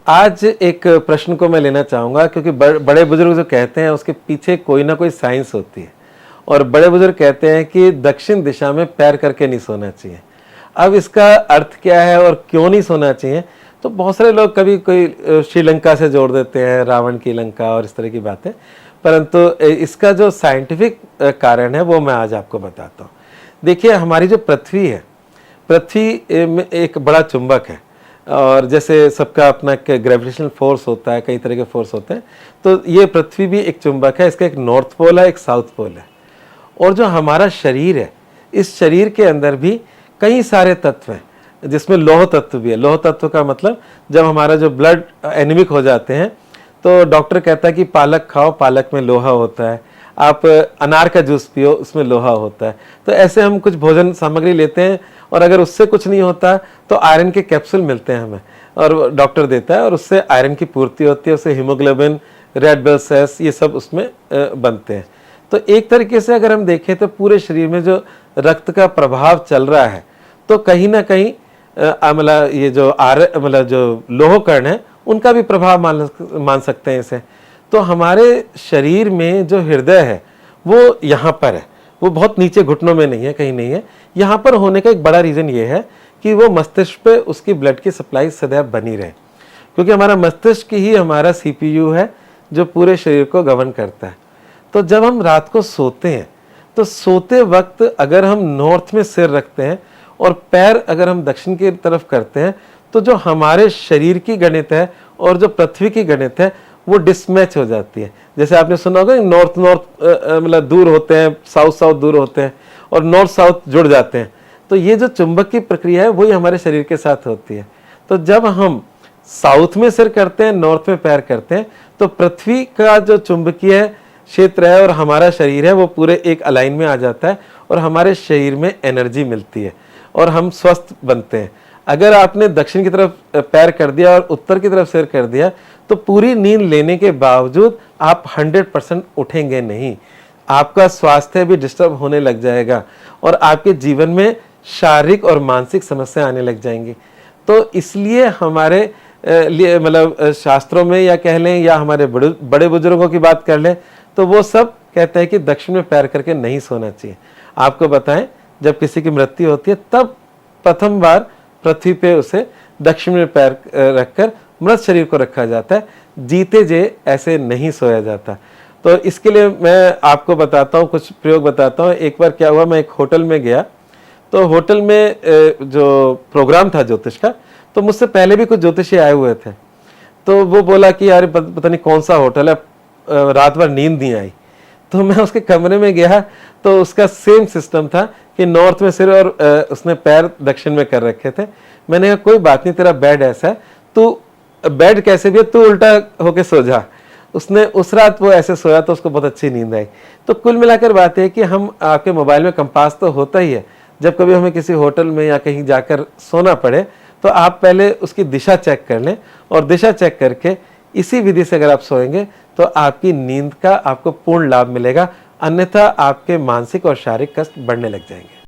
आज एक प्रश्न को मैं लेना चाहूँगा क्योंकि बड़े बुजुर्ग जो कहते हैं उसके पीछे कोई ना कोई साइंस होती है। और बड़े बुजुर्ग कहते हैं कि दक्षिण दिशा में पैर करके नहीं सोना चाहिए। अब इसका अर्थ क्या है और क्यों नहीं सोना चाहिए, तो बहुत सारे लोग कभी कोई श्रीलंका से जोड़ देते हैं, रावण की लंका और इस तरह की बातें, परंतु इसका जो साइंटिफिक कारण है वो मैं आज आपको बताता हूँ। देखिए, हमारी जो पृथ्वी है, पृथ्वी में एक बड़ा चुंबक है और जैसे सबका अपना ग्रेविटेशनल फोर्स होता है, कई तरह के फोर्स होते हैं, तो ये पृथ्वी भी एक चुंबक है। इसका एक नॉर्थ पोल है, एक साउथ पोल है। और जो हमारा शरीर है, इस शरीर के अंदर भी कई सारे तत्व हैं, जिसमें लौह तत्व भी है। लौह तत्व का मतलब जब हमारा जो ब्लड एनीमिक हो जाते हैं तो डॉक्टर कहता है कि पालक खाओ, पालक में लोहा होता है। आप अनार का जूस पियो, उसमें लोहा होता है। तो ऐसे हम कुछ भोजन सामग्री लेते हैं और अगर उससे कुछ नहीं होता तो आयरन के कैप्सूल मिलते हैं हमें और डॉक्टर देता है और उससे आयरन की पूर्ति होती है, उससे हीमोग्लोबिन, रेड ब्लड सेल्स, ये सब उसमें बनते हैं। तो एक तरीके से अगर हम देखें तो पूरे शरीर में जो रक्त का प्रभाव चल रहा है, तो कहीं ना कहीं मतलब ये जो मतलब जो लोह कण है उनका भी प्रभाव मान सकते हैं इसे। तो हमारे शरीर में जो हृदय है वो यहाँ पर है, वो बहुत नीचे घुटनों में नहीं है, कहीं नहीं है। यहाँ पर होने का एक बड़ा रीज़न ये है कि वो मस्तिष्क पे उसकी ब्लड की सप्लाई सदैव बनी रहे, क्योंकि हमारा मस्तिष्क ही हमारा CPU है जो पूरे शरीर को गवर्न करता है। तो जब हम रात को सोते हैं तो सोते वक्त अगर हम नॉर्थ में सिर रखते हैं और पैर अगर हम दक्षिण की तरफ करते हैं, तो जो हमारे शरीर की गणित है और जो पृथ्वी की गणित है वो डिसमैच हो जाती है। जैसे आपने सुना होगा नॉर्थ मतलब दूर होते हैं, साउथ साउथ दूर होते हैं और नॉर्थ साउथ जुड़ जाते हैं। तो ये जो चुंबक की प्रक्रिया है वही हमारे शरीर के साथ होती है। तो जब हम साउथ में सिर करते हैं, नॉर्थ में पैर करते हैं, तो पृथ्वी का जो चुंबकीय क्षेत्र है और हमारा शरीर है वो पूरे एक अलाइन में आ जाता है और हमारे शरीर में एनर्जी मिलती है और हम स्वस्थ बनते हैं। अगर आपने दक्षिण की तरफ पैर कर दिया और उत्तर की तरफ सिर कर दिया तो पूरी नींद लेने के बावजूद आप 100% उठेंगे नहीं। आपका स्वास्थ्य भी डिस्टर्ब होने लग जाएगा और आपके जीवन में शारीरिक और मानसिक समस्या आने लग जाएंगी। तो इसलिए हमारे लिए मतलब शास्त्रों में या कह लें या हमारे बड़े बुजुर्गों की बात कर लें तो वो सब कहते हैं कि दक्षिण में पैर करके नहीं सोना चाहिए। आपको बताएं, जब किसी की मृत्यु होती है तब प्रथम बार पृथ्वी पे उसे दक्षिण में पैर रखकर मृत शरीर को रखा जाता है, जीते जे ऐसे नहीं सोया जाता। तो इसके लिए मैं आपको बताता हूँ, कुछ प्रयोग बताता हूँ। एक बार क्या हुआ, मैं एक होटल में गया, तो होटल में जो प्रोग्राम था ज्योतिष का, तो मुझसे पहले भी कुछ ज्योतिषी आए हुए थे। तो वो बोला कि यार पता नहीं कौन सा होटल है, रात भर नींद नहीं आई। तो मैं उसके कमरे में गया तो उसका सेम सिस्टम था कि नॉर्थ में सिर और उसने पैर दक्षिण में कर रखे थे। मैंने कहा कोई बात नहीं, तेरा बेड ऐसा है, तू बेड कैसे भी है, तू उल्टा होके सो जा। उसने उस रात वो ऐसे सोया तो उसको बहुत अच्छी नींद आई। तो कुल मिलाकर बात है कि हम आपके मोबाइल में कंपास तो होता ही है, जब कभी हमें किसी होटल में या कहीं जाकर सोना पड़े तो आप पहले उसकी दिशा चेक कर लें और दिशा चेक करके इसी विधि से अगर आप सोएंगे तो आपकी नींद का आपको पूर्ण लाभ मिलेगा, अन्यथा आपके मानसिक और शारीरिक कष्ट बढ़ने लग जाएंगे।